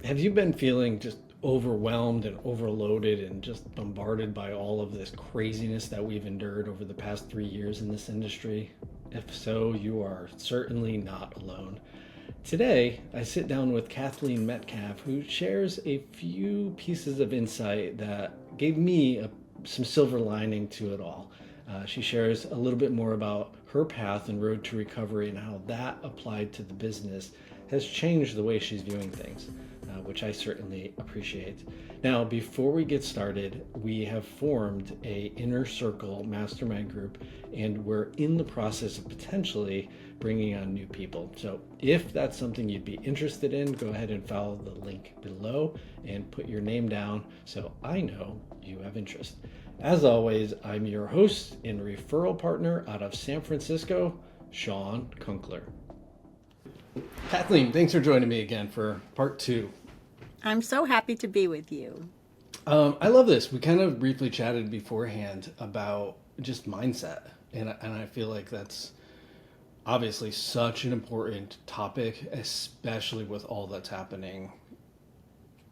Have you been feeling just overwhelmed and overloaded and just bombarded by all of this craziness that we've endured over the past 3 years in this industry? If so, you are certainly not alone. Today, I sit down with Kathleen Metcalf, who shares a few pieces of insight that gave me some silver lining to it all. She shares a little bit more about her path and road to recovery and how that applied to the business has changed the way she's viewing things, which I certainly appreciate. Now, before we get started, we have formed a inner circle mastermind group, and we're in the process of potentially bringing on new people. So if that's something you'd be interested in, go ahead and follow the link below and put your name down so I know you have interest. As always, I'm your host and referral partner out of San Francisco, Shawn Kunkler. Kathleen, thanks for joining me again for part two. I'm so happy to be with you. I love this. We kind of briefly chatted beforehand about just mindset, and I feel like that's obviously such an important topic, especially with all that's happening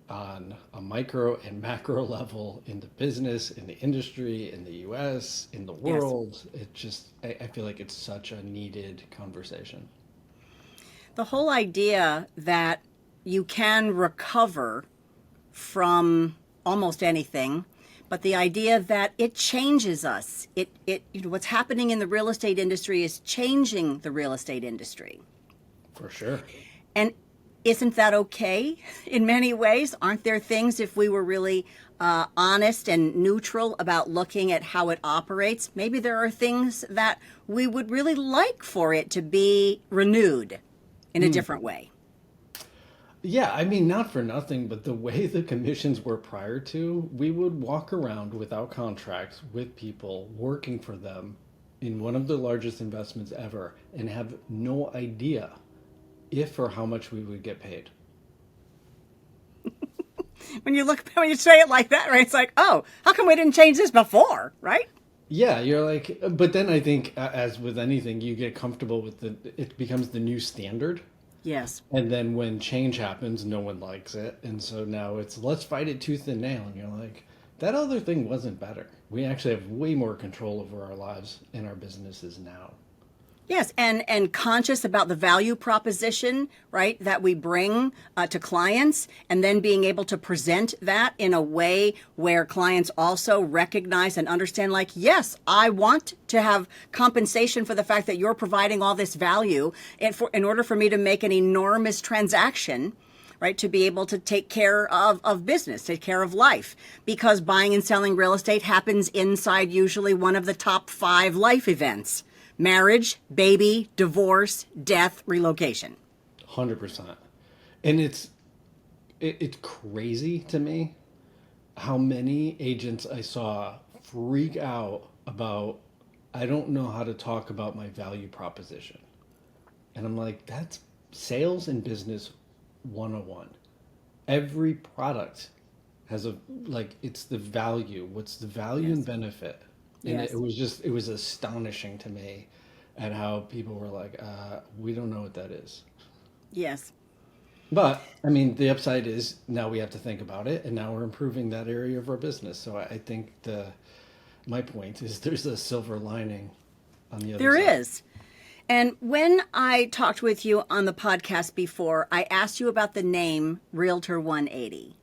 on a micro and macro level in the business, in the industry, in the US, in the world. Yes. I feel like it's such a needed conversation. The whole idea that you can recover from almost anything, but the idea that it changes us. What's happening in the real estate industry is changing the real estate industry. For sure. And isn't that okay in many ways? Aren't there things, if we were really honest and neutral about looking at how it operates, maybe there are things that we would really like for it to be renewed in a different way. Yeah, I mean, not for nothing, but the way the commissions were prior to, we would walk around without contracts with people working for them in one of the largest investments ever and have no idea if or how much we would get paid. When you say it like that, right? It's like, oh, how come we didn't change this before, right? Yeah, you're like, but then I think as with anything, you get comfortable with it becomes the new standard. Yes. And then when change happens, no one likes it. And so now it's, let's fight it tooth and nail. And you're like, that other thing wasn't better. We actually have way more control over our lives and our businesses now. Yes, and conscious about the value proposition, right, that we bring to clients, and then being able to present that in a way where clients also recognize and understand, like, yes, I want to have compensation for the fact that you're providing all this value in order for me to make an enormous transaction, right, to be able to take care of business, take care of life, because buying and selling real estate happens inside usually one of the top 5 life events. Marriage, baby, divorce, death, relocation. 100%. And it's crazy to me how many agents I saw freak out about, I don't know how to talk about my value proposition. And I'm like, that's sales and business 101. Every product has it's the value. What's the value and benefit? And Yes. it was astonishing to me at how people were like, we don't know what that is. Yes. But I mean, the upside is now we have to think about it, and now we're improving that area of our business. So I think my point is there's a silver lining on the other side. There is. And when I talked with you on the podcast before, I asked you about the name Realtor180.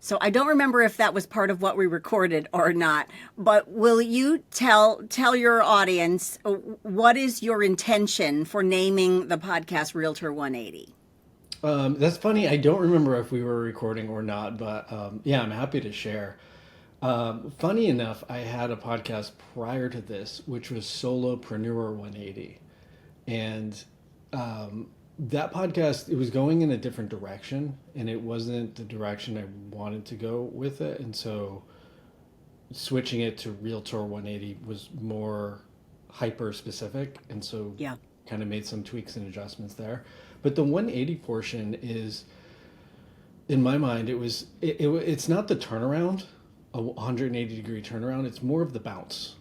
So I don't remember if that was part of what we recorded or not, but will you tell your audience what is your intention for naming the podcast Realtor180? That's funny. I don't remember if we were recording or not, but yeah, I'm happy to share. Funny enough, I had a podcast prior to this, which was Solopreneur180. And that podcast, it was going in a different direction, and it wasn't the direction I wanted to go with it. And so switching it to Realtor180 was more hyper specific. And so kind of made some tweaks and adjustments there. But the 180 portion is, in my mind, it's not the turnaround, a 180 degree turnaround. It's more of the bounce.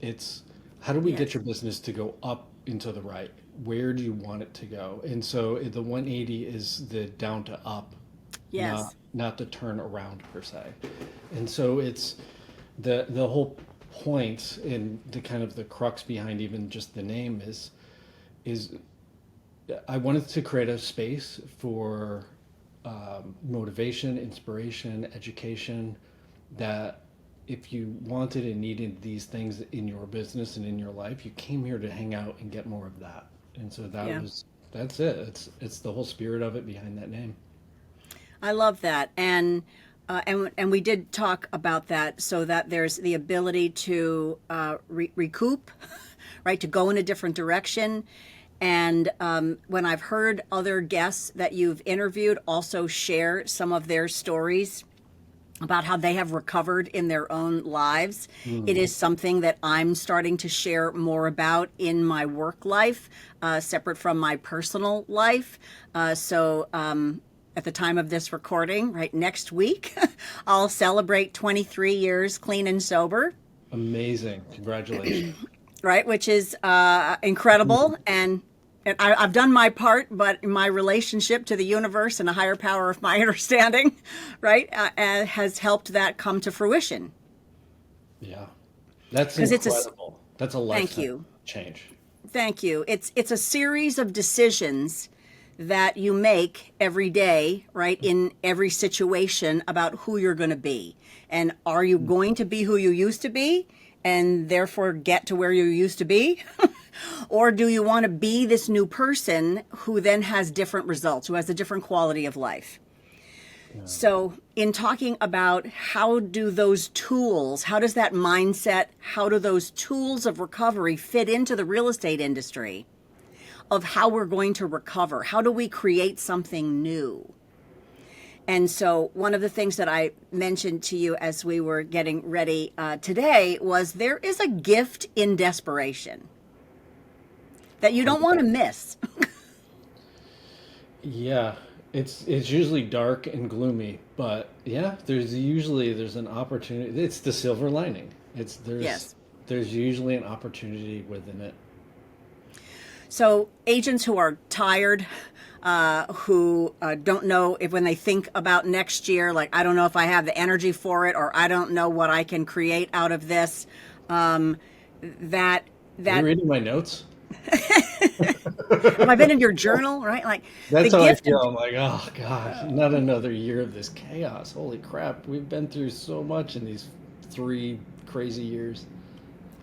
It's how do we get your business to go up into the right where do you want it to go? And so the 180 is the down to up, Yes. not the turn around per se. And so it's the whole point and the kind of the crux behind even just the name is I wanted to create a space for motivation, inspiration, education, that if you wanted and needed these things in your business and in your life, you came here to hang out and get more of that. And so Yeah. that's it. It's the whole spirit of it behind that name. I love that, and we did talk about that, so that there's the ability to recoup, right? To go in a different direction. And when I've heard other guests that you've interviewed also share some of their stories about how they have recovered in their own lives, it is something that I'm starting to share more about in my work life, separate from my personal life. So at the time of this recording, right next week, I'll celebrate 23 years clean and sober. Amazing. Congratulations. Right, which is incredible. And I've done my part, but my relationship to the universe and a higher power of my understanding, right, has helped that come to fruition. Yeah. That's 'Cause it's incredible. That's a Thank lifetime you. change. Thank you. It's a series of decisions that you make every day, right, in every situation about who you're going to be. And are you going to be who you used to be and therefore get to where you used to be? Or do you want to be this new person who then has different results, who has a different quality of life? So in talking about how do those tools, how does that mindset, how do those tools of recovery fit into the real estate industry of how we're going to recover? How do we create something new? And so one of the things that I mentioned to you as we were getting ready today was there is a gift in desperation that you don't want to miss. Yeah. It's usually dark and gloomy, but yeah, there's an opportunity. It's the silver lining. Yes. There's usually an opportunity within it. So agents who are tired, who don't know if when they think about next year, like, I don't know if I have the energy for it, or I don't know what I can create out of this, that Are you reading my notes? have I been in your journal, right? Like That's the how I gift feel. I'm like, oh gosh, not another year of this chaos. Holy crap. We've been through so much in these 3 crazy years.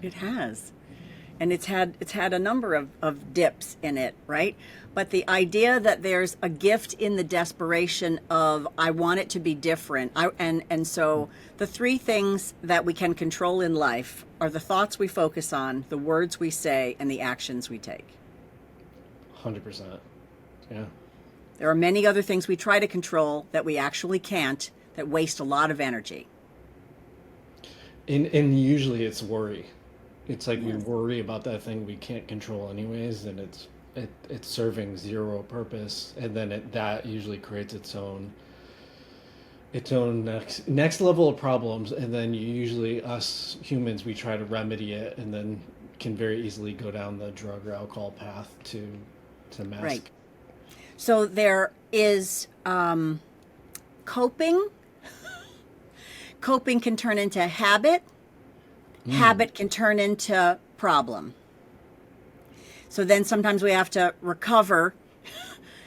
it has. And it's had a number of dips in it, right? But the idea that there's a gift in the desperation of I want it to be different. And so the 3 things that we can control in life are the thoughts we focus on, the words we say, and the actions we take. 100%. Yeah. There are many other things we try to control that we actually can't, that waste a lot of energy. And usually it's worry. It's like we Yes. worry about that thing we can't control anyways, and it's serving zero purpose, and then that usually creates its own next level of problems, and then usually us humans, we try to remedy it, and then can very easily go down the drug or alcohol path to mask. Right. So there is coping. Coping can turn into habit. Habit can turn into problem. So then sometimes we have to recover.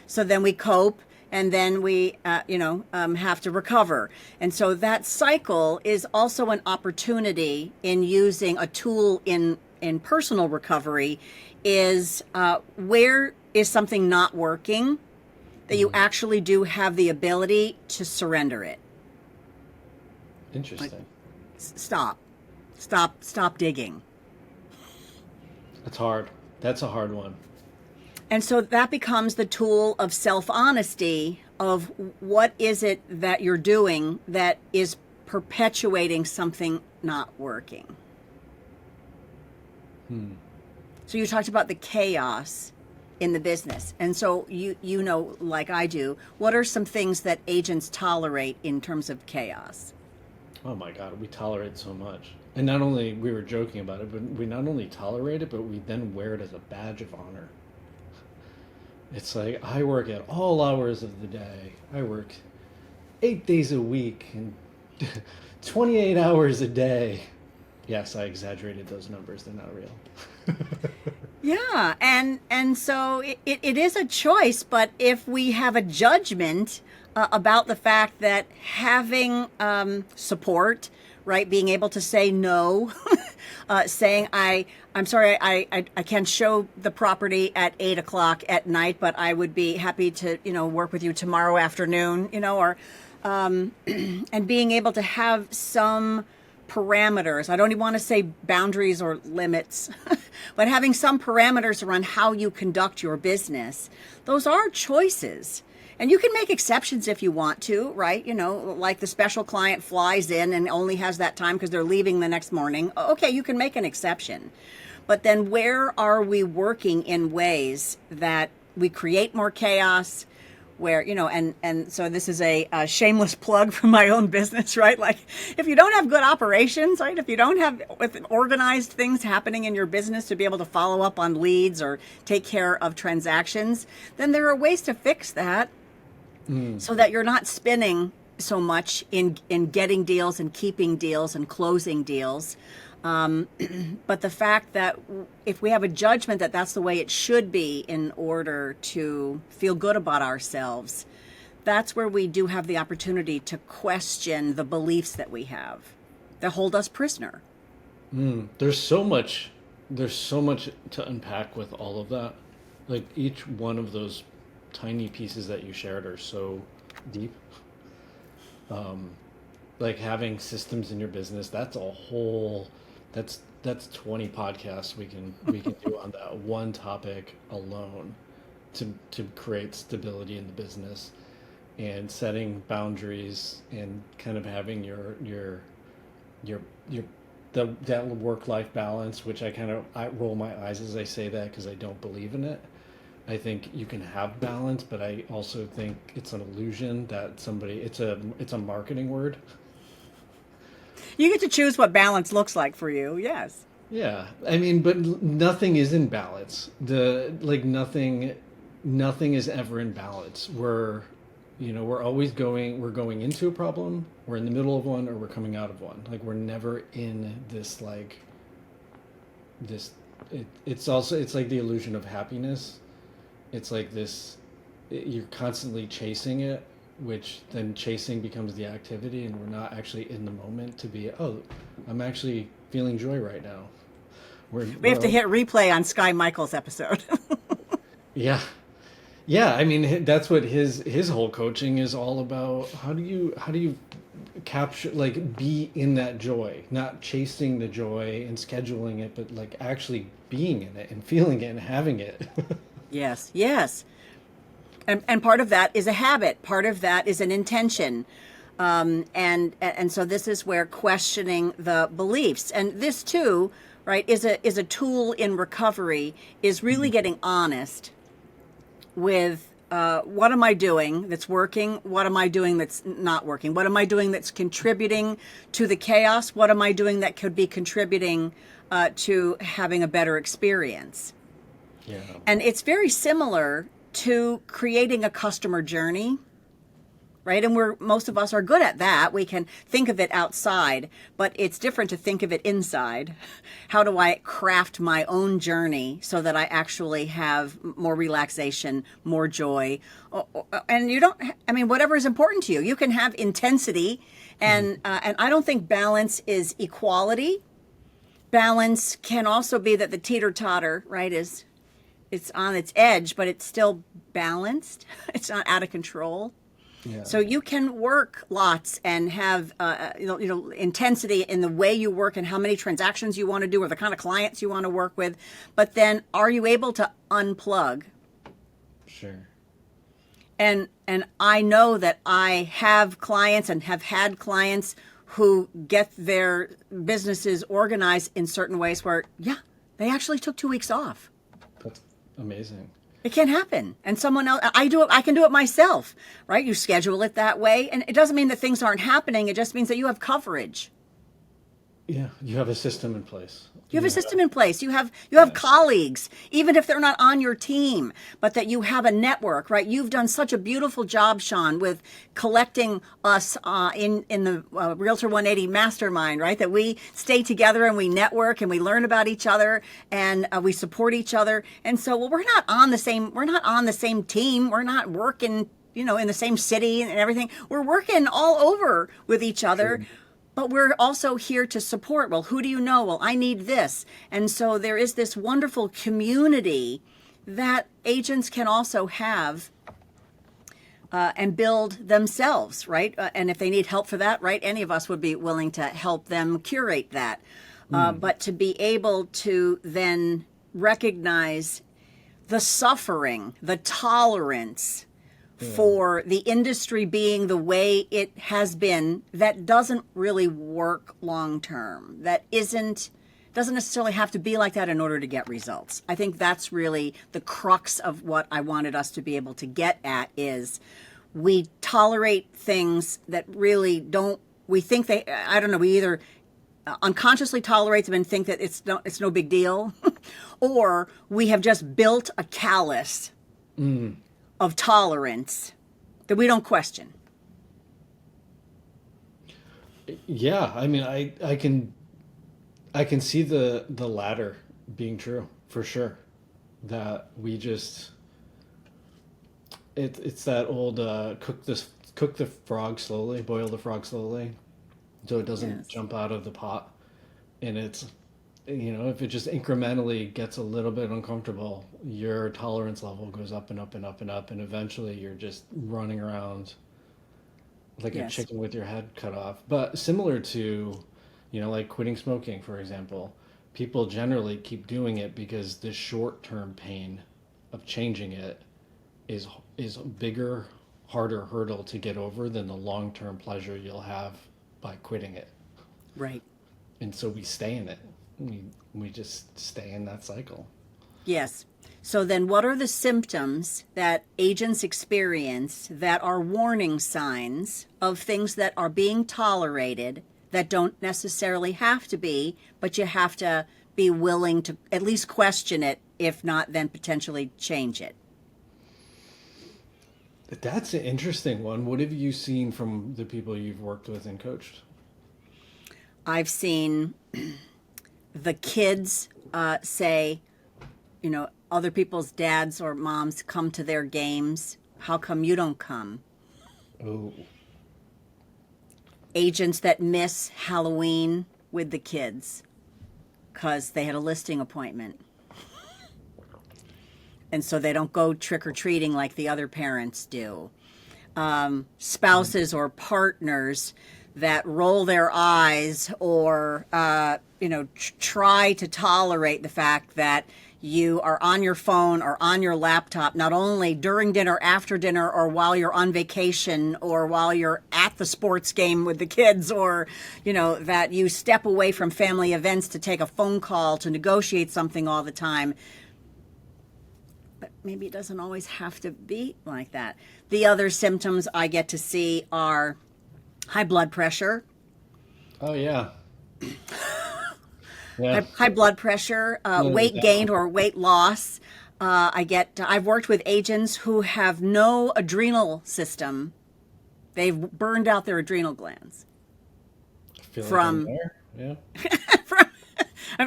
So then we cope, and then we, have to recover. And so that cycle is also an opportunity in using a tool in personal recovery. Is where is something not working that you actually do have the ability to surrender it. Interesting. Stop digging. That's hard. That's a hard one. And so that becomes the tool of self-honesty of what is it that you're doing that is perpetuating something not working. So you talked about the chaos in the business. And so you know, like I do, what are some things that agents tolerate in terms of chaos? Oh my God, we tolerate so much. And we were joking about it, but we not only tolerate it, but we then wear it as a badge of honor. It's like I work at all hours of the day. I work 8 days a week and 28 hours a day. Yes, I exaggerated those numbers. They're not real. Yeah, and so it is a choice, but if we have a judgment about the fact that having support, right, being able to say no, saying I'm sorry, I can't show the property at 8 o'clock at night, but I would be happy to work with you tomorrow afternoon, or and being able to have some parameters. I don't even want to say boundaries or limits, but having some parameters around how you conduct your business. Those are choices. And you can make exceptions if you want to, right? Like the special client flies in and only has that time because they're leaving the next morning. Okay, you can make an exception. But then where are we working in ways that we create more chaos, where, and so this is a shameless plug for my own business, right? Like if you don't have good operations, right? If you don't have organized things happening in your business to be able to follow up on leads or take care of transactions, then there are ways to fix that so that you're not spinning so much in getting deals and keeping deals and closing deals. But the fact that if we have a judgment that that's the way it should be in order to feel good about ourselves, that's where we do have the opportunity to question the beliefs that we have that hold us prisoner. There's so much to unpack with all of that. Like each one of those tiny pieces that you shared are so deep. Like having systems in your business, that's a whole, that's 20 podcasts we can do on that one topic alone to create stability in the business, and setting boundaries and kind of having that work-life balance, which I roll my eyes as I say that because I don't believe in it. I think you can have balance, but I also think it's an illusion that it's a marketing word. You get to choose what balance looks like for you. Yes. Yeah. I mean, but nothing is in balance. Nothing is ever in balance. We're going into a problem, we're in the middle of one, or we're coming out of one. Like we're never in this it's like the illusion of happiness. It's like this, you're constantly chasing it, which then chasing becomes the activity, and we're not actually in the moment to be, I'm actually feeling joy right now. We have to hit replay on Sky Michael's episode. Yeah. Yeah, I mean, that's what his whole coaching is all about. How do you capture, like, be in that joy, not chasing the joy and scheduling it, but like actually being in it and feeling it and having it. Yes. And part of that is a habit. Part of that is an intention. And so this is where questioning the beliefs, and this too, right, is a tool in recovery, is really getting honest with what am I doing that's working? What am I doing that's not working? What am I doing that's contributing to the chaos? What am I doing that could be contributing to having a better experience? Yeah. And it's very similar to creating a customer journey, right? And most of us are good at that. We can think of it outside, but it's different to think of it inside. How do I craft my own journey so that I actually have more relaxation, more joy? And whatever is important to you. You can have intensity, and I don't think balance is equality. Balance can also be that the teeter-totter, right, it's on its edge, but it's still balanced. It's not out of control. Yeah. So you can work lots and have intensity in the way you work and how many transactions you want to do or the kind of clients you want to work with. But then are you able to unplug? Sure. And I know that I have clients and have had clients who get their businesses organized in certain ways where, they actually took 2 weeks off. That's amazing. It can happen. And someone else, I can do it myself, right? You schedule it that way. And it doesn't mean that things aren't happening. It just means that you have coverage. Yeah, you have a system in place. You have a system in place. You have colleagues, even if they're not on your team, but that you have a network, right? You've done such a beautiful job, Shawn, with collecting us in the Realtor 180 mastermind, right? That we stay together and we network and we learn about each other and we support each other. And so, well, we're not on the same team. We're not working, in the same city and everything. We're working all over with each other. Sure. But we're also here to support. Well, who do you know? Well, I need this. And so there is this wonderful community that agents can also have and build themselves, right? And if they need help for that, right, any of us would be willing to help them curate that. But to be able to then recognize the suffering, the tolerance, for the industry being the way it has been, that doesn't really work long term. That doesn't necessarily have to be like that in order to get results. I think that's really the crux of what I wanted us to be able to get at is we tolerate things that really don't, we think they, I don't know, we either unconsciously tolerate them and think that it's no big deal, or we have just built a callous of tolerance that we don't question. Yeah, I mean, I can see the latter being true for sure. That we just it's that old cook the frog slowly, boil the frog slowly, so it doesn't jump out of the pot, and it's. If it just incrementally gets a little bit uncomfortable, your tolerance level goes up and up and up and up, and eventually you're just running around like a chicken with your head cut off. But similar to, like quitting smoking, for example, people generally keep doing it because the short-term pain of changing it is a bigger, harder hurdle to get over than the long-term pleasure you'll have by quitting it. Right. And so we stay in it. We just stay in that cycle. Yes. So then what are the symptoms that agents experience that are warning signs of things that are being tolerated that don't necessarily have to be, but you have to be willing to at least question it, if not then potentially change it? That's an interesting one. What have you seen from the people you've worked with and coached? I've seen the kids say, other people's dads or moms come to their games. How come you don't come? Oh. Agents that miss Halloween with the kids because they had a listing appointment. And so they don't go trick-or-treating like the other parents do. Spouses or partners that roll their eyes or, try to tolerate the fact that you are on your phone or on your laptop, not only during dinner, after dinner, or while you're on vacation, or while you're at the sports game with the kids, or, that you step away from family events to take a phone call to negotiate something all the time. But maybe it doesn't always have to be like that. The other symptoms I get to see are high blood pressure. Oh, yeah. High blood pressure, weight gain or weight loss. I've worked with agents who have no adrenal system. They've burned out their adrenal glands. I feel like I'm there. Yeah.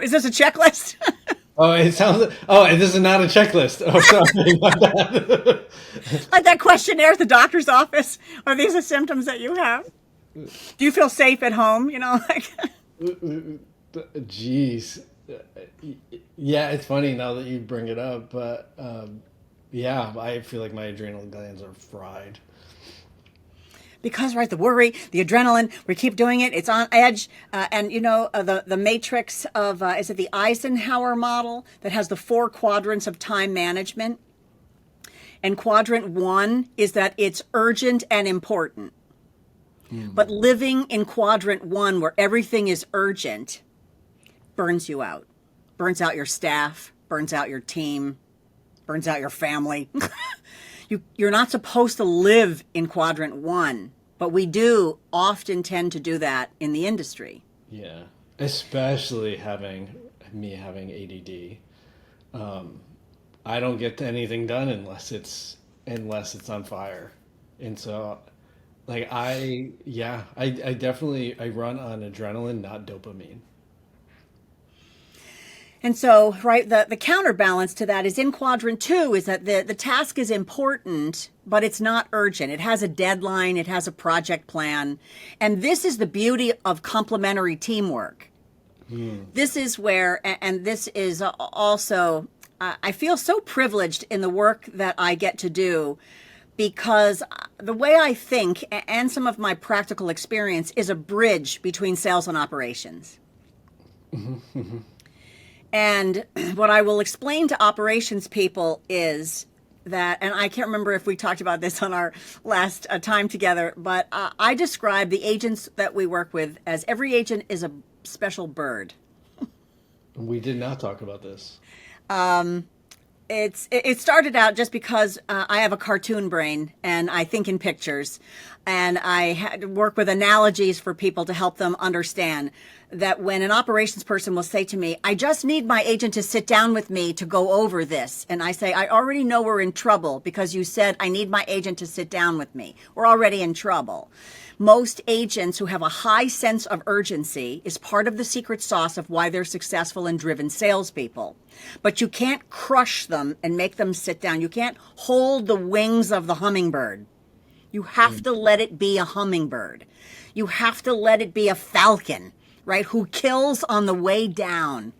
Is this a checklist? Oh, it sounds. Oh, this is not a checklist. Oh, sorry about that. Like that questionnaire at the doctor's office. Are these the symptoms that you have? Do you feel safe at home? Jeez. Yeah, it's funny now that you bring it up, but I feel like my adrenal glands are fried. Because, right, the worry, the adrenaline, we keep doing it, it's on edge. The matrix of, is it the Eisenhower model that has the 4 quadrants of time management? And quadrant 1 is that it's urgent and important. But living in quadrant 1 where everything is urgent burns you out. Burns out your staff, burns out your team, burns out your family. You're not supposed to live in quadrant 1, but we do often tend to do that in the industry. Yeah. especially having ADD. I don't get anything done unless it's on fire. And so like I definitely I run on adrenaline, not dopamine. And so, right, the counterbalance to that is in quadrant 2 is that the task is important, but it's not urgent. It has a deadline, it has a project plan. And this is the beauty of complementary teamwork. This is where, and this is also, I feel so privileged in the work that I get to do, because the way I think and some of my practical experience is a bridge between sales and operations. And what I will explain to operations people is that, and I can't remember if we talked about this on our last time together, but I describe the agents that we work with as every agent is a special bird. We did not talk about this. It started out just because I have a cartoon brain and I think in pictures, and I had to work with analogies for people to help them understand that when an operations person will say to me, I just need my agent to sit down with me to go over this. And I say, I already know we're in trouble because you said I need my agent to sit down with me. We're already in trouble. Most agents who have a high sense of urgency is part of the secret sauce of why they're successful and driven salespeople. But you can't crush them and make them sit down. You can't hold the wings of the hummingbird. You have to let it be a hummingbird. You have to let it be a falcon, right? Who kills on the way down.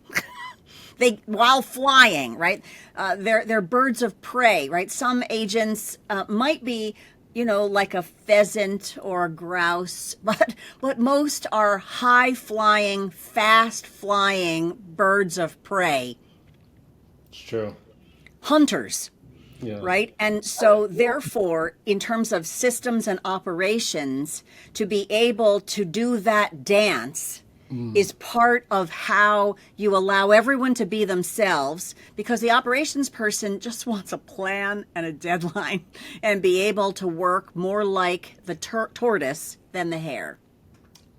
While flying, right? They're birds of prey, right? Some agents might be, like a pheasant or a grouse, but most are high flying, fast flying birds of prey. It's true. Hunters. Yeah. Right? And so therefore, in terms of systems and operations, to be able to do that dance is part of how you allow everyone to be themselves, because the operations person just wants a plan and a deadline and be able to work more like the tortoise than the hare.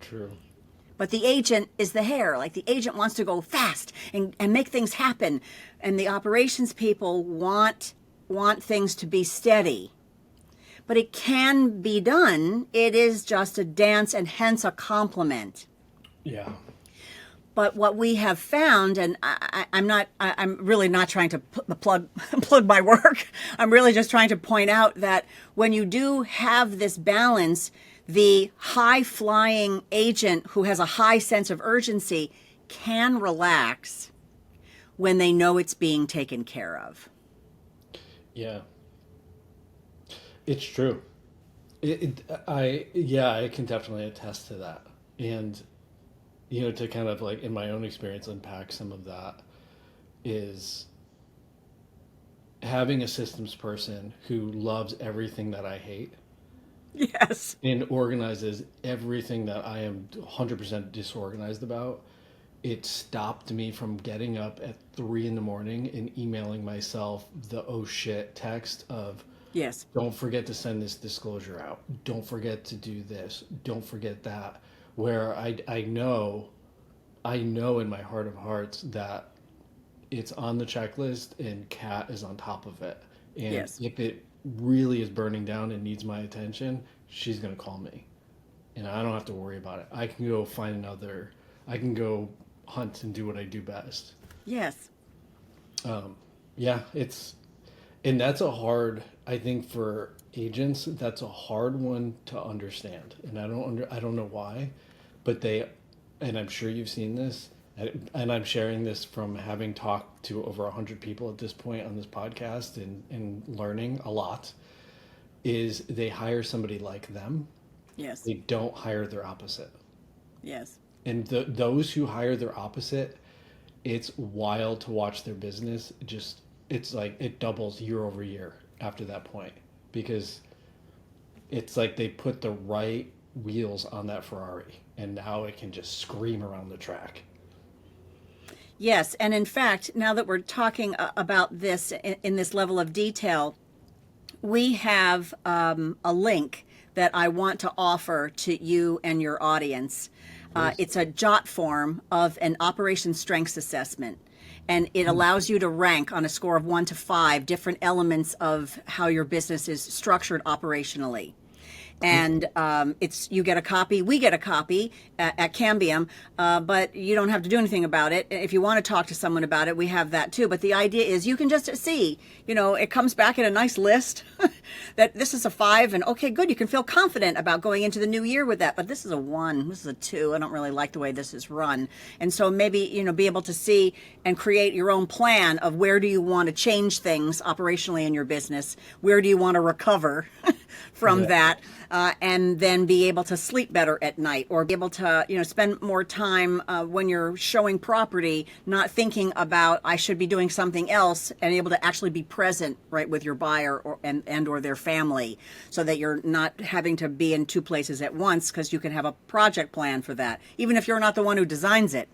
True. But the agent is the hare. Like the agent wants to go fast and make things happen. And the operations people want things to be steady. But it can be done. It is just a dance and hence a compliment. Yeah. But what we have found, and I'm really not trying to plug my work. I'm really just trying to point out that when you do have this balance, the high flying agent who has a high sense of urgency can relax when they know it's being taken care of. Yeah. It's true. I can definitely attest to that. And to kind of like in my own experience unpack some of that is having a systems person who loves everything that I hate. Yes. And organizes everything that I am 100% disorganized about. It stopped me from getting up at 3 a.m. and emailing myself the oh shit text of, yes, don't forget to send this disclosure out. Don't forget to do this. Don't forget that. Where I know in my heart of hearts that it's on the checklist and Kat is on top of it. And yes, if it really is burning down and needs my attention, she's going to call me. And I don't have to worry about it. I can go I can go hunt and do what I do best. yes. And that's I think for agents, that's a hard one to understand. And I don't know why, but and I'm sure you've seen this, and I'm sharing this from having talked to over 100 people at this point on this podcast and learning a lot, is they hire somebody like them. Yes. They don't hire their opposite. Yes. And those who hire their opposite, it's wild to watch their business. It's like it doubles year over year after that point, because it's like they put the right wheels on that Ferrari and now it can just scream around the track. Yes. And in fact, now that we're talking about this in this level of detail, we have a link that I want to offer to you and your audience. Please. It's a jot form of an operation strengths assessment. And it allows you to rank on a score of 1 to 5 different elements of how your business is structured operationally. And you get a copy, we get a copy at Cambium, but you don't have to do anything about it. If you want to talk to someone about it, we have that too. But the idea is you can just see, it comes back in a nice list that this is a 5, and okay, good, you can feel confident about going into the new year with that. But this is a 1, this is a 2. I don't really like the way this is run. And so maybe, be able to see and create your own plan of where do you want to change things operationally in your business? Where do you want to recover from that? And then be able to sleep better at night, or be able to, spend more time when you're showing property, not thinking about I should be doing something else, and able to actually be present, right, with your buyer or their family, so that you're not having to be in 2 places at once, because you can have a project plan for that, even if you're not the one who designs it.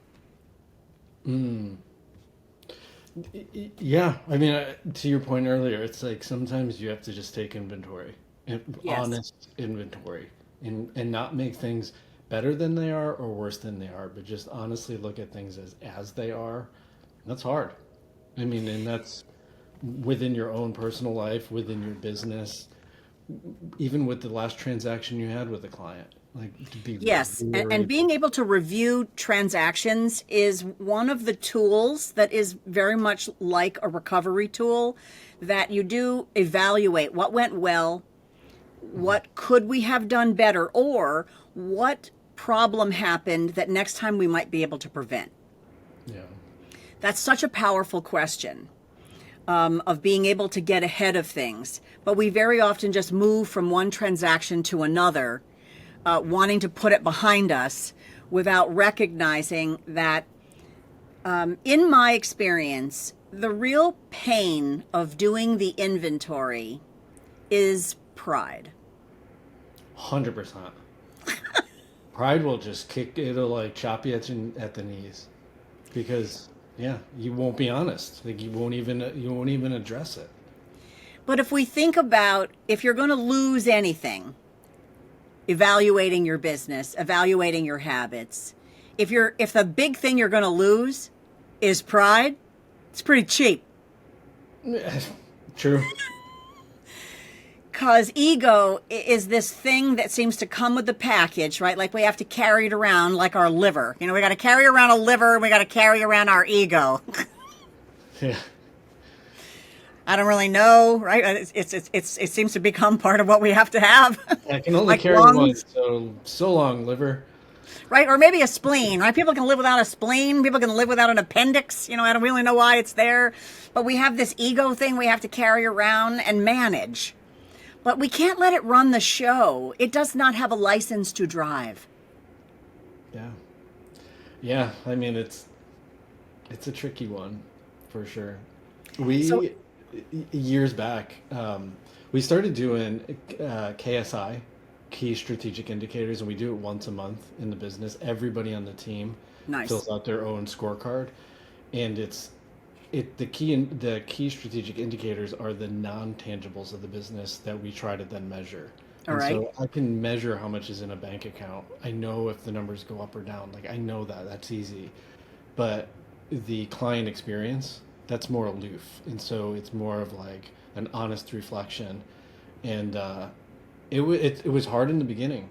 Yeah, I mean, to your point earlier, it's like sometimes you have to just take inventory, Yes. honest inventory, and not make things better than they are or worse than they are, but just honestly look at things as they are. That's hard. I mean, and that's within your own personal life, within your business, even with the last transaction you had with a client. Like to be Yes, and very, being able to review transactions is one of the tools that is very much like a recovery tool, that you do evaluate what went well, what could we have done better, or what problem happened that next time we might be able to prevent. yeah. That's such a powerful question, of being able to get ahead of things. But we very often just move from one transaction to another, wanting to put it behind us without recognizing that, in my experience, the real pain of doing the inventory is pride. 100%. Pride will just it'll like chop you at the knees, because yeah, you won't be honest. Like you won't even address it. But if we think about, if you're going to lose anything, evaluating your business, evaluating your habits, if the big thing you're going to lose is pride, it's pretty cheap. True. Because ego is this thing that seems to come with the package, right? Like we have to carry it around like our liver. We got to carry around a liver, and we got to carry around our ego. Yeah. I don't really know, right? It seems to become part of what we have to have. I can only Like carry lungs. one, so long, liver. Right? Or maybe a spleen, right? People can live without a spleen. People can live without an appendix. I don't really know why it's there. But we have this ego thing we have to carry around and manage. But we can't let it run the show. It does not have a license to drive. Yeah. Yeah, I mean it's a tricky one for sure. So- Years back, we started doing KSI, key strategic indicators, and we do it once a month in the business. Everybody on the team Nice. fills out their own scorecard, and the key strategic indicators are the non-tangibles of the business that we try to then measure. All And right. so I can measure how much is in a bank account. I know if the numbers go up or down. Like I know that's easy. But the client experience, that's more aloof. And so it's more of like an honest reflection. And it was hard in the beginning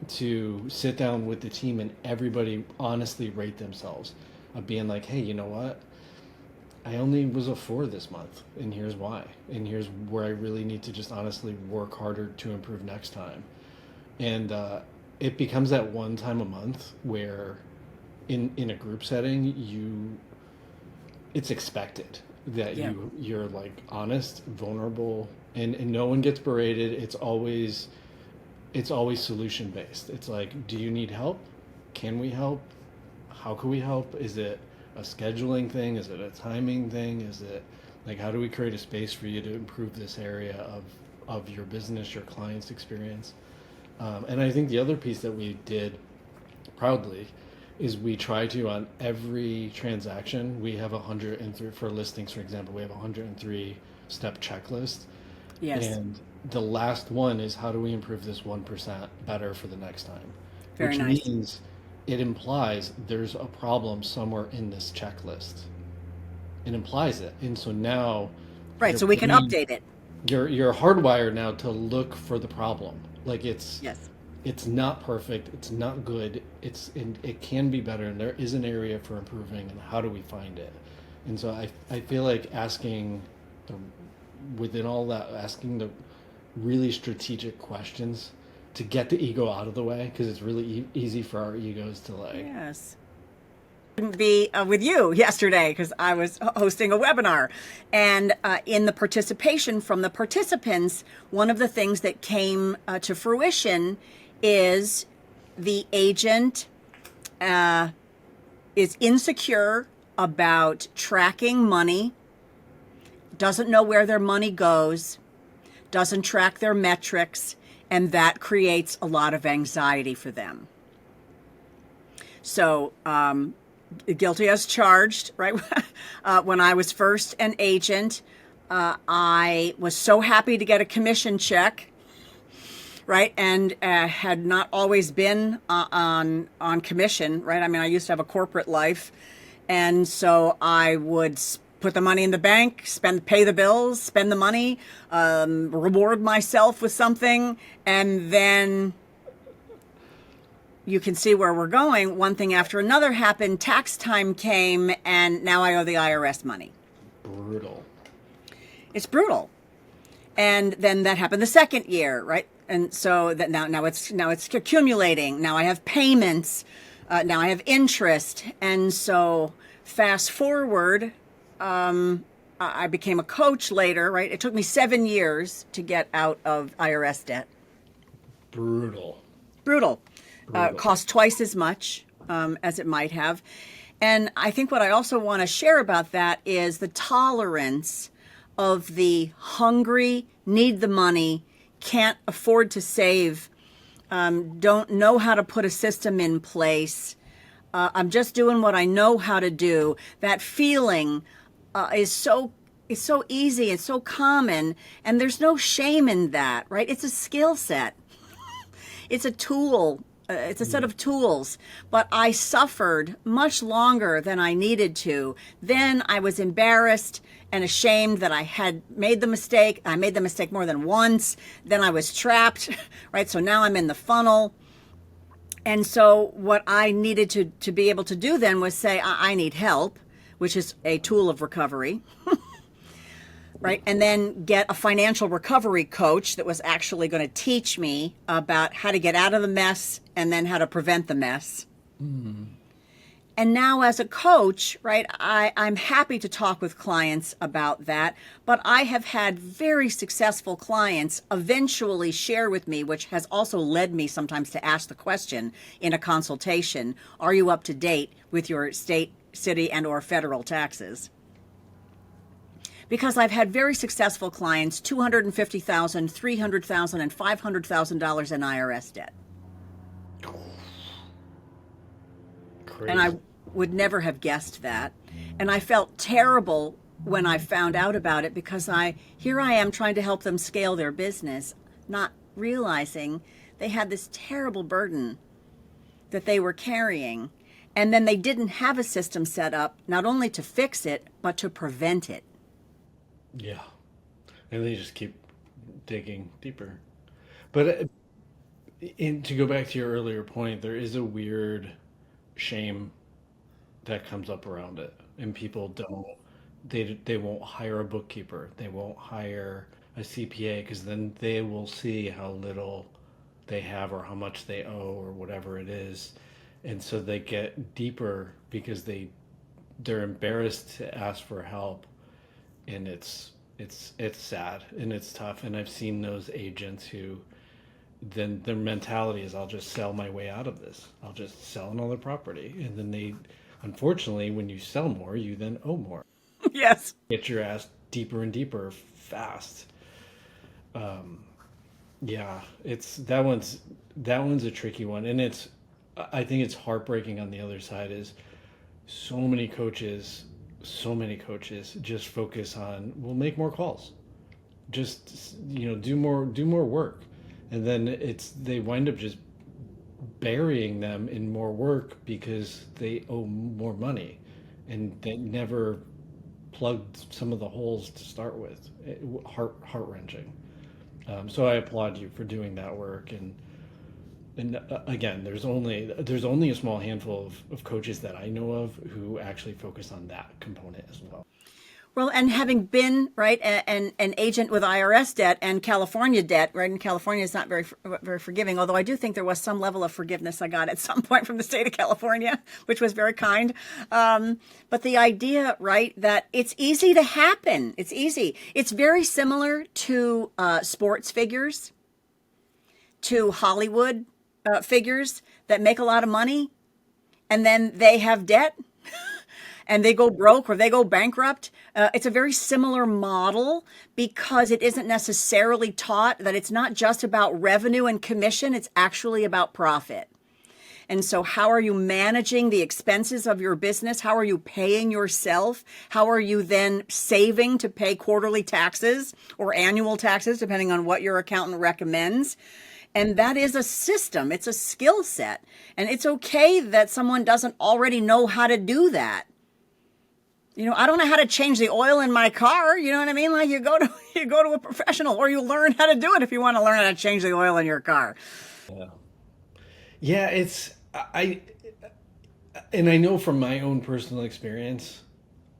to sit down with the team and everybody honestly rate themselves, of being like, hey, you know what? I only was a 4 this month, and here's why. And here's where I really need to just honestly work harder to improve next time. And it becomes that one time a month where in a group setting, it's expected that Yeah. you're like honest, vulnerable, and no one gets berated. It's always solution based. It's like, do you need help? Can we help? How can we help? Is it a scheduling thing? Is it a timing thing? Is it like, how do we create a space for you to improve this area of your business, your client's experience? And I think the other piece that we did proudly is we try to, on every transaction, we have 103 for listings, for example, we have 103 step checklist. Yes. And the last one is, how do we improve this 1% better for the next time? Very Which nice. means it implies there's a problem somewhere in this checklist. It implies it. And so now Right. your So we can brain, update it. you're hardwired now to look for the problem. Like Yes. it's not perfect, it's not good, it can be better, and there is an area for improving, and how do we find it? And so I feel like the within all that, asking the really strategic questions to get the ego out of the way, because it's really easy for our egos to like. Yes. Be with you yesterday because I was hosting a webinar, and in the participation from the participants, one of the things that came to fruition is the agent is insecure about tracking money, doesn't know where their money goes, doesn't track their metrics, and that creates a lot of anxiety for them. So, guilty as charged, right? When I was first an agent, I was so happy to get a commission check, right? And had not always been on commission, right? I mean, I used to have a corporate life, and so I would put the money in the bank, pay the bills, spend the money, reward myself with something, and then you can see where we're going. One thing after another happened. Tax time came, and now I owe the IRS money. Brutal. It's brutal. And then that happened the second year, right? And so that now it's accumulating. Now I have payments. Now I have interest. And so fast forward, I became a coach later, right? It took me 7 years to get out of IRS debt. Brutal. Brutal. Cost twice as much as it might have. And I think what I also want to share about that is the tolerance of the hungry, need the money, can't afford to save, don't know how to put a system in place. I'm just doing what I know how to do. That feeling is so easy, it's so common, and there's no shame in that, right? It's a skill set. It's a tool. It's a set of tools, but I suffered much longer than I needed to. Then I was embarrassed and ashamed that I had made the mistake. I made the mistake more than once. Then I was trapped, right? So now I'm in the funnel. And so what I needed to be able to do then was say, I need help, which is a tool of recovery. Right. And then get a financial recovery coach that was actually going to teach me about how to get out of the mess and then how to prevent the mess. Mm. And now as a coach, right, I'm happy to talk with clients about that. But I have had very successful clients eventually share with me, which has also led me sometimes to ask the question in a consultation, are you up to date with your state, city, and or federal taxes? Because I've had very successful clients, $250,000, $300,000, and $500,000 in IRS debt. Crazy. And I would never have guessed that. And I felt terrible when I found out about it because here I am trying to help them scale their business, not realizing they had this terrible burden that they were carrying. And then they didn't have a system set up, not only to fix it, but to prevent it. Yeah. And they just keep digging deeper. But to go back to your earlier point, there is a weird shame that comes up around it. And people they won't hire a bookkeeper. They won't hire a CPA because then they will see how little they have or how much they owe or whatever it is. And so they get deeper because they're embarrassed to ask for help. And it's sad and it's tough. And I've seen those agents who then their mentality is, I'll just sell my way out of this. I'll just sell another property. And then unfortunately, when you sell more, you then owe more. Yes. Get your ass deeper and deeper fast. Yeah, that one's a tricky one. And I think it's heartbreaking on the other side is so many coaches just focus on, we'll make more calls, just do more work, and then they wind up just burying them in more work because they owe more money, and they never plugged some of the holes to start with. Heart wrenching. So I applaud you for doing that work. And again, there's only a small handful of coaches that I know of who actually focus on that component as well. Well, and having been, right, an agent with IRS debt and California debt, right, and California is not very forgiving, although I do think there was some level of forgiveness I got at some point from the state of California, which was very kind. But the idea, right, that it's easy to happen. It's easy. It's very similar to sports figures, to Hollywood figures that make a lot of money, and then they have debt. And they go broke or they go bankrupt. It's a very similar model because it isn't necessarily taught that it's not just about revenue and commission, it's actually about profit. And so how are you managing the expenses of your business? How are you paying yourself? How are you then saving to pay quarterly taxes or annual taxes, depending on what your accountant recommends? And that is a system. It's a skill set. And it's okay that someone doesn't already know how to do that. I don't know how to change the oil in my car. You know what I mean? Like you go to a professional, or you learn how to do it if you want to learn how to change the oil in your car. Yeah, and I know from my own personal experience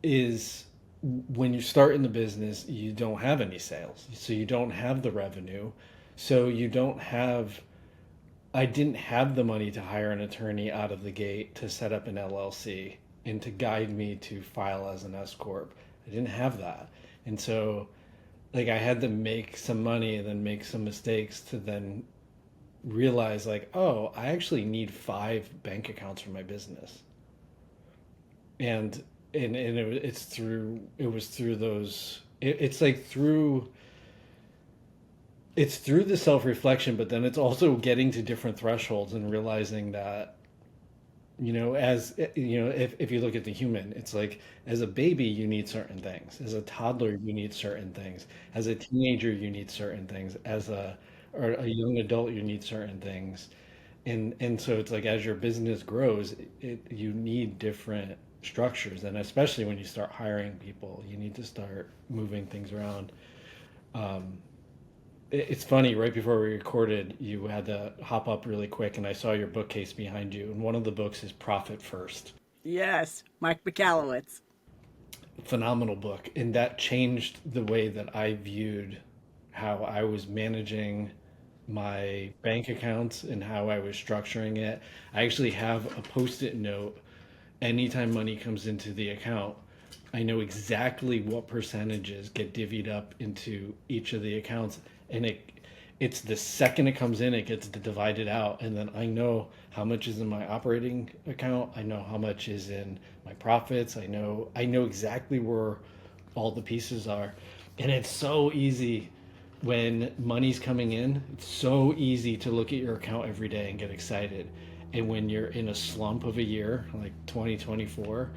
is when you start in the business, you don't have any sales. So you don't have the revenue. So I didn't have the money to hire an attorney out of the gate to set up an LLC and to guide me to file as an S corp. I didn't have that. And so I had to make some money and then make some mistakes to then realize oh, I actually need 5 bank accounts for my business. And it's through the self-reflection, but then it's also getting to different thresholds and realizing that if you look at the human, it's like as a baby, you need certain things. As a toddler, you need certain things. As a teenager, you need certain things. Or a young adult, you need certain things. And so it's like as your business grows, you need different structures. And especially when you start hiring people, you need to start moving things around. It's funny, right before we recorded, you had to hop up really quick, and I saw your bookcase behind you, and one of the books is Profit First. Yes, Mike Michalowicz. Phenomenal book, and that changed the way that I viewed how I was managing my bank accounts and how I was structuring it. I actually have a Post-it note anytime money comes into the account. I know exactly what percentages get divvied up into each of the accounts, and it's the second it comes in, it gets divided out, and then I know how much is in my operating account. I know how much is in my profits. I know exactly where all the pieces are, and it's so easy when money's coming in. It's so easy to look at your account every day and get excited, and when you're in a slump of a year like 2024,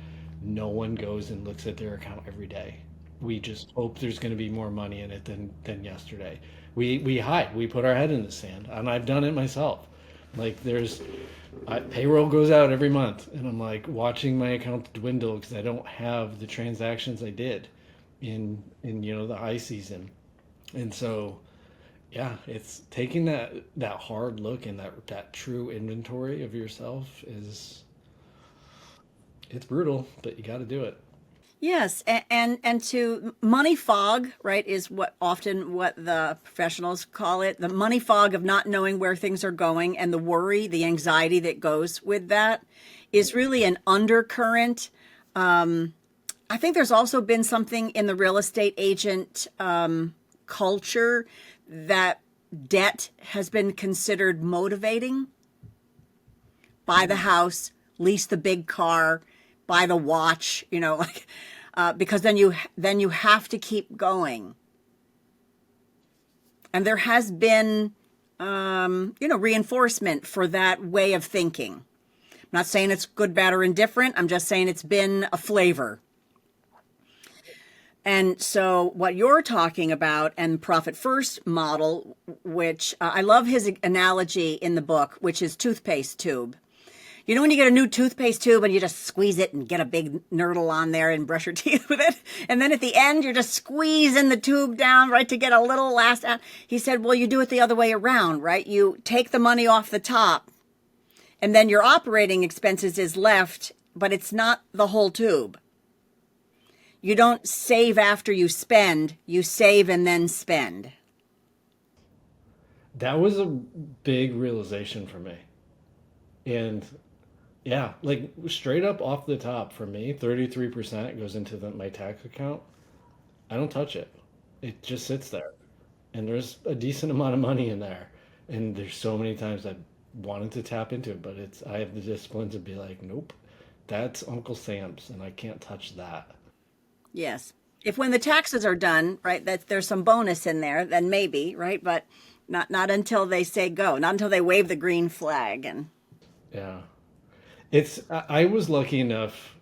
no one goes and looks at their account every day. We just hope there's going to be more money in it than yesterday. We hide. We put our head in the sand, and I've done it myself. Payroll goes out every month, and I'm watching my account dwindle because I don't have the transactions I did in the high season. And so, yeah, it's taking that hard look and that true inventory of yourself it's brutal, but you got to do it. Yes, and to money fog, right, is what the professionals call it, the money fog of not knowing where things are going, and the worry, the anxiety that goes with that is really an undercurrent. I think there's also been something in the real estate agent culture that debt has been considered motivating. Buy the house, lease the big car, buy the watch, because then you have to keep going. And there has been, reinforcement for that way of thinking. I'm not saying it's good, bad, or indifferent. I'm just saying it's been a flavor. And so what you're talking about and profit first model, which I love his analogy in the book, which is toothpaste tube. You know when you get a new toothpaste tube and you just squeeze it and get a big nurdle on there and brush your teeth with it? And then at the end, you're just squeezing the tube down, right, to get a little last out. He said, well, you do it the other way around, right? You take the money off the top and then your operating expenses is left, but it's not the whole tube. You don't save after you spend, you save and then spend. That was a big realization for me. And yeah, like straight up off the top for me, 33% goes into my tax account. I don't touch it. It just sits there. And there's a decent amount of money in there. And there's so many times I wanted to tap into it, but I have the discipline to be like, nope, that's Uncle Sam's and I can't touch that. Yes. If when the taxes are done, right, that there's some bonus in there, then maybe, right? But not until they say go, not until they wave the green flag. And Yeah. I was lucky enough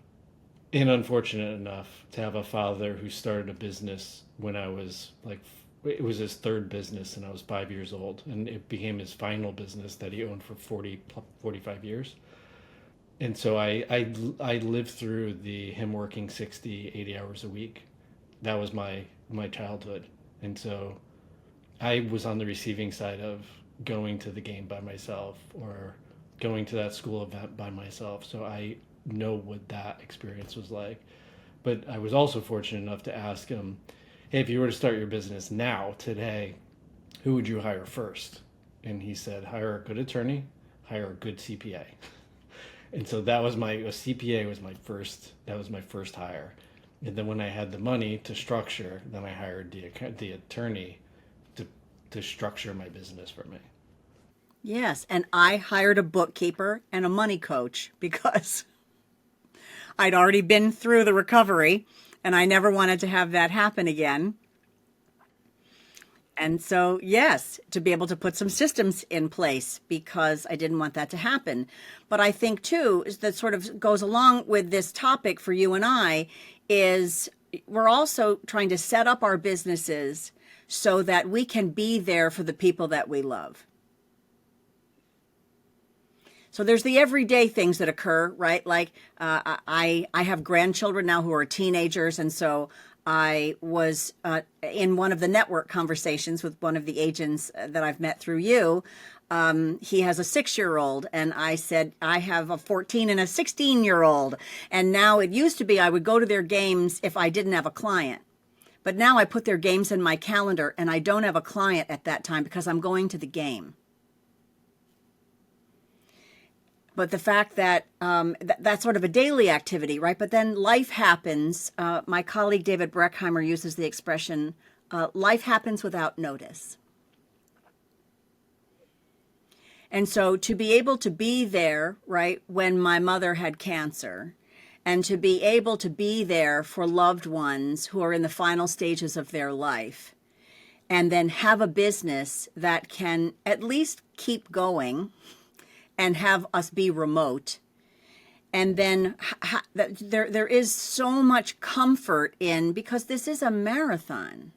and unfortunate enough to have a father who started a business when I was like, it was his third business and I was 5 years old, and it became his final business that he owned for 45 years. And so I lived through him working 60, 80 hours a week. That was my childhood. And so I was on the receiving side of going to the game by myself or going to that school event by myself. So I know what that experience was like. But I was also fortunate enough to ask him, hey, if you were to start your business now, today, who would you hire first? And he said, hire a good attorney, hire a good CPA. And so a CPA was my first hire. And then when I had the money to structure, then I hired the attorney to structure my business for me. yes, and I hired a bookkeeper and a money coach because I'd already been through the recovery and I never wanted to have that happen again. And so, yes, to be able to put some systems in place because I didn't want that to happen. But I think, too, is that sort of goes along with this topic for you and I, is we're also trying to set up our businesses so that we can be there for the people that we love. So there's the everyday things that occur, right? Like I have grandchildren now who are teenagers, and so I was in one of the network conversations with one of the agents that I've met through you. He has a 6-year-old, and I said, I have a 14 and a 16-year-old. And now it used to be I would go to their games if I didn't have a client. But now I put their games in my calendar, and I don't have a client at that time because I'm going to the game. But the fact that that's sort of a daily activity, right? But then life happens. My colleague David Breckheimer uses the expression, life happens without notice. And so to be able to be there, right, when my mother had cancer, and to be able to be there for loved ones who are in the final stages of their life, and then have a business that can at least keep going and have us be remote. And then there is so much comfort in, because this is a marathon,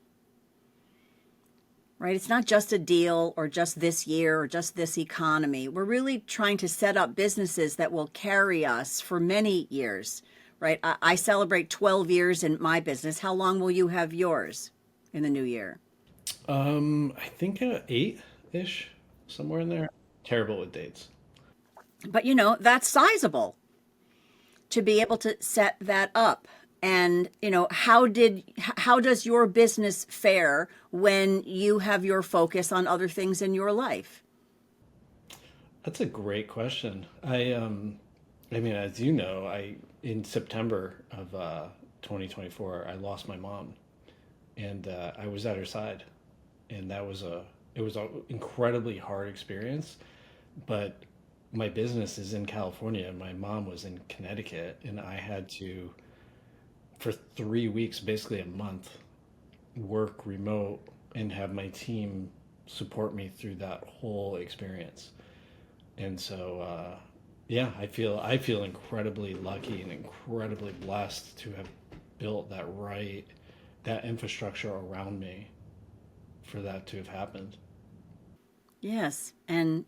right? It's not just a deal or just this year or just this economy. We're really trying to set up businesses that will carry us for many years, right? I celebrate 12 years in my business. How long will you have yours in the new year? I think 8-ish, somewhere in there. Terrible with dates. But that's sizable to be able to set that up. And how does your business fare when you have your focus on other things in your life? That's a great question. I mean, as you know, in September of 2024, I lost my mom, and I was at her side, and it was an incredibly hard experience, but my business is in California and my mom was in Connecticut, and I had to, for 3 weeks, basically a month, work remote and have my team support me through that whole experience. And so, yeah, I feel incredibly lucky and incredibly blessed to have built that right that infrastructure around me for that to have happened. Yes, and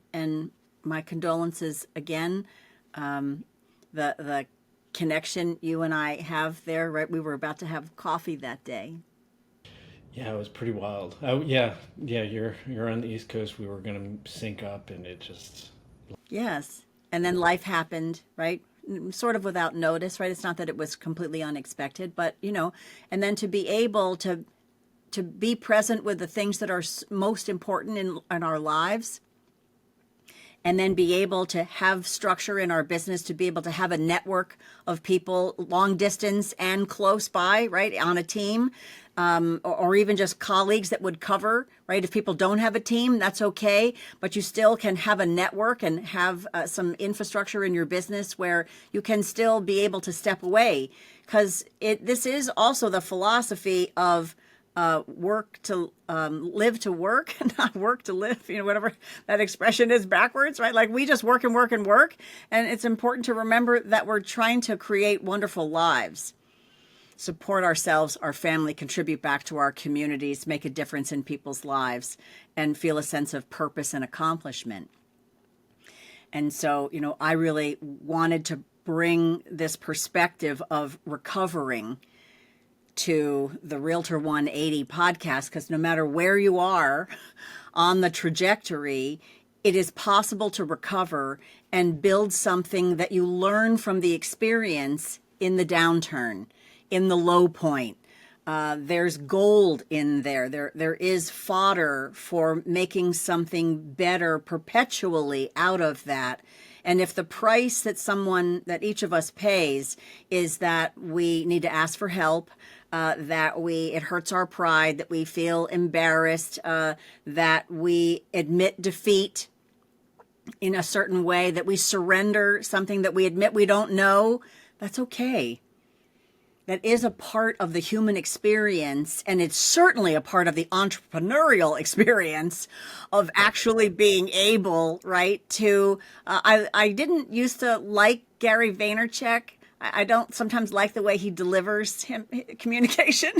my condolences again. The connection you and I have there, right? We were about to have coffee that day. Yeah, it was pretty wild. Oh, yeah, yeah. You're on the East Coast. We were gonna sync up, and it just. Yes, and then life happened, right? Sort of without notice, right? It's not that it was completely unexpected, but and then to be able to be present with the things that are most important in our lives, and then be able to have structure in our business, to be able to have a network of people long distance and close by, right, on a team, or even just colleagues that would cover, right? If people don't have a team, that's okay, but you still can have a network and have some infrastructure in your business where you can still be able to step away, because this is also the philosophy of work to live to work, not work to live, whatever that expression is backwards, right? Like we just work and work and work. And it's important to remember that we're trying to create wonderful lives, support ourselves, our family, contribute back to our communities, make a difference in people's lives, and feel a sense of purpose and accomplishment. And so, I really wanted to bring this perspective of recovering to the Realtor 180 podcast, because no matter where you are on the trajectory, it is possible to recover and build something that you learn from the experience in the downturn, in the low point. There's gold in there. There is fodder for making something better perpetually out of that. And if the price that each of us pays is that we need to ask for help, that it hurts our pride, that we feel embarrassed, that we admit defeat in a certain way, that we surrender something that we admit we don't know, that's okay. That is a part of the human experience, and it's certainly a part of the entrepreneurial experience of actually being able, right, to, I didn't used to like Gary Vaynerchuk. I don't sometimes like the way he delivers communication,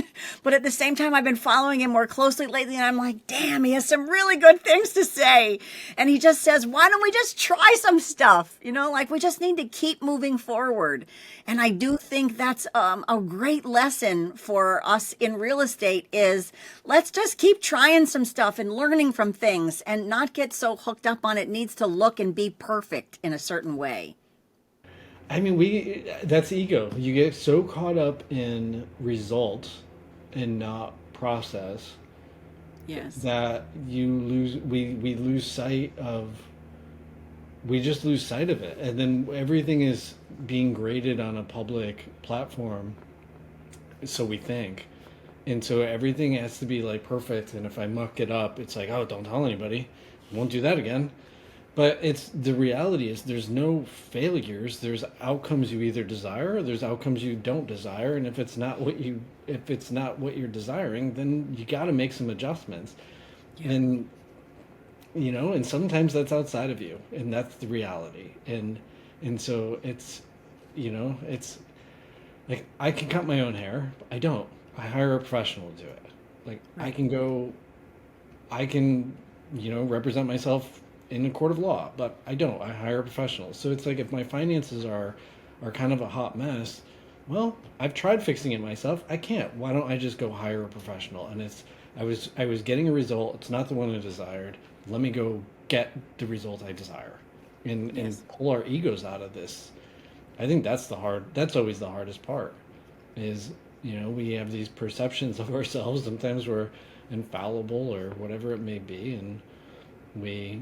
but at the same time, I've been following him more closely lately, and I'm like, damn, he has some really good things to say. And he just says, why don't we just try some stuff? Like we just need to keep moving forward. And I do think that's a great lesson for us in real estate is let's just keep trying some stuff and learning from things and not get so hooked up on it needs to look and be perfect in a certain way. I mean, that's ego. You get so caught up in results and not process Yes. that we lose sight of, we just lose sight of it. And then everything is being graded on a public platform, so we think. And so everything has to be like perfect. And if I muck it up, it's like, oh, don't tell anybody. Won't do that again. But the reality is there's no failures. There's outcomes you either desire or there's outcomes you don't desire. And if it's not what you're desiring, then you got to make some adjustments. Yeah. And and sometimes that's outside of you, and that's the reality. And so it's like I can cut my own hair. I don't. I hire a professional to do it. Like Right. I can represent myself in a court of law, but I don't. I hire a professional. So it's like if my finances are kind of a hot mess, well, I've tried fixing it myself. I can't. Why don't I just go hire a professional? And I was getting a result. It's not the one I desired. Let me go get the result I desire, and Yes. pull our egos out of this. I think that's always the hardest part. Is we have these perceptions of ourselves. Sometimes we're infallible or whatever it may be, and we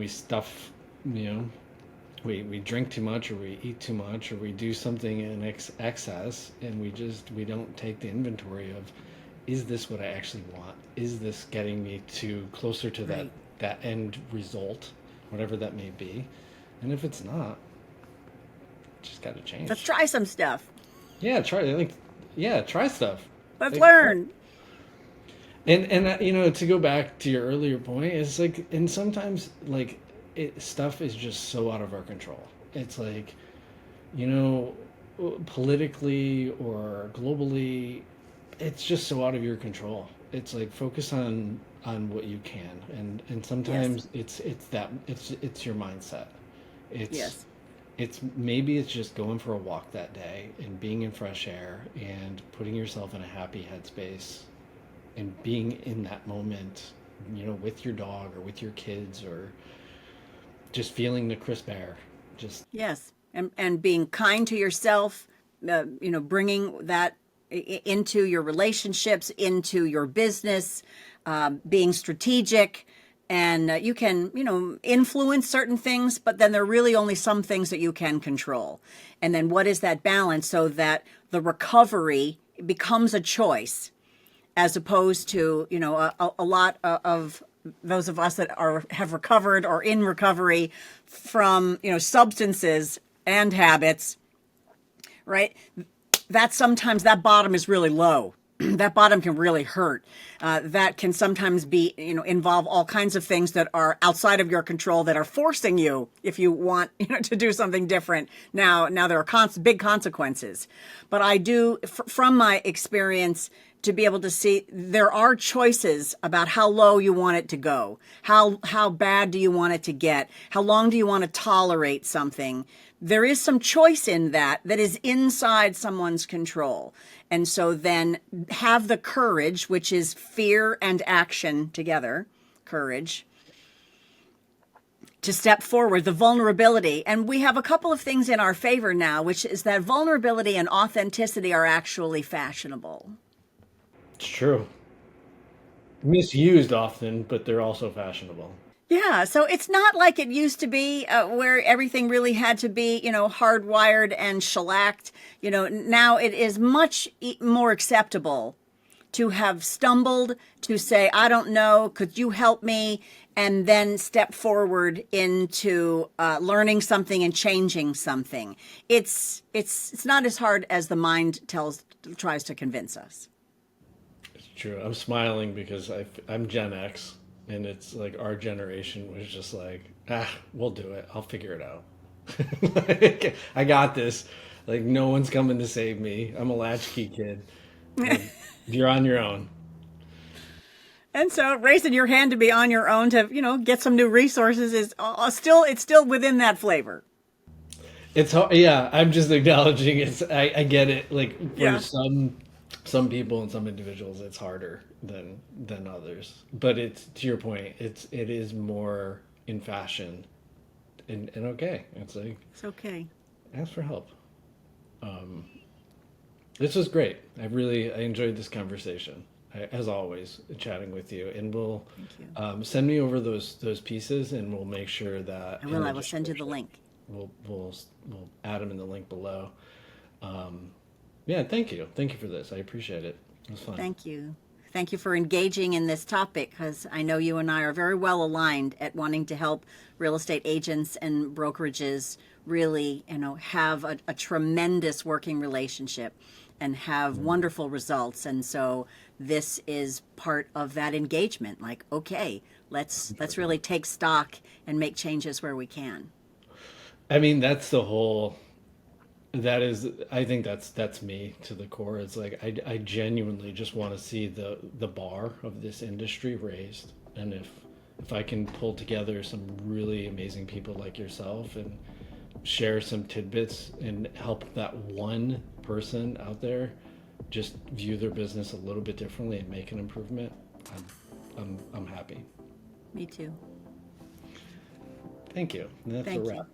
stuff, we drink too much or we eat too much or we do something in excess, and we don't take the inventory of, is this what I actually want? Is this getting me closer to Right. that end result, whatever that may be? And if it's not, just got to change. Let's try some stuff. Yeah, try stuff. Let's Like, learn. And to go back to your earlier point, it's like, and sometimes like stuff is just so out of our control. It's like, politically or globally, it's just so out of your control. It's like focus on what you can, and sometimes it's your mindset. It's Yes. it's maybe it's just going for a walk that day and being in fresh air and putting yourself in a happy headspace and being in that moment, with your dog or with your kids or just feeling the crisp air. Just Yes. And being kind to yourself, bringing that into your relationships, into your business, being strategic. And you can, influence certain things, but then there are really only some things that you can control. And then what is that balance so that the recovery becomes a choice as opposed to, a lot of those of us that have recovered or in recovery from, substances and habits, right? That sometimes that bottom is really low. That bottom can really hurt. That can sometimes be, involve all kinds of things that are outside of your control that are forcing you, if you want, to do something different. Now there are big consequences. But I do, from my experience, to be able to see there are choices about how low you want it to go. How bad do you want it to get? How long do you want to tolerate something? There is some choice in that is inside someone's control. And so then have the courage, which is fear and action together, courage, to step forward, the vulnerability. And we have a couple of things in our favor now, which is that vulnerability and authenticity are actually fashionable. it's true. Misused often, but they're also fashionable. Yeah, so it's not like it used to be where everything really had to be, hardwired and shellacked. Now it is much more acceptable to have stumbled, to say, I don't know, could you help me? And then step forward into learning something and changing something. It's not as hard as the mind tries to convince us. It's true. I'm smiling because I'm Gen X, and it's like our generation was just like, we'll do it. I'll figure it out. Like, I got this. Like, no one's coming to save me. I'm a latchkey kid. Like, you're on your own. And so raising your hand to be on your own to, get some new resources is it's still within that flavor. It's hard. Yeah, I'm just acknowledging it's. I get it. Like for Yeah. some people and some individuals, it's harder than others. But it's to your point. It is more in fashion, and okay. It's like It's okay. ask for help. This was great. I enjoyed this conversation. As always, chatting with you, and we'll Thank you. send me over those pieces, and we'll make sure that I will send you the link. we'll add them in the link below. Yeah, thank you for this. I appreciate it. It was fun. Thank you. Thank you for engaging in this topic, because I know you and I are very well aligned at wanting to help real estate agents and brokerages really, have a tremendous working relationship and have wonderful results. And so this is part of that engagement. Like, okay, let's really take stock and make changes where we can. I mean, that's the whole. That is, I think that's me to the core. It's like I genuinely just want to see the bar of this industry raised, and if I can pull together some really amazing people like yourself and share some tidbits and help that one person out there just view their business a little bit differently and make an improvement, I'm happy. Me too. Thank you. And that's Thank a you. wrap.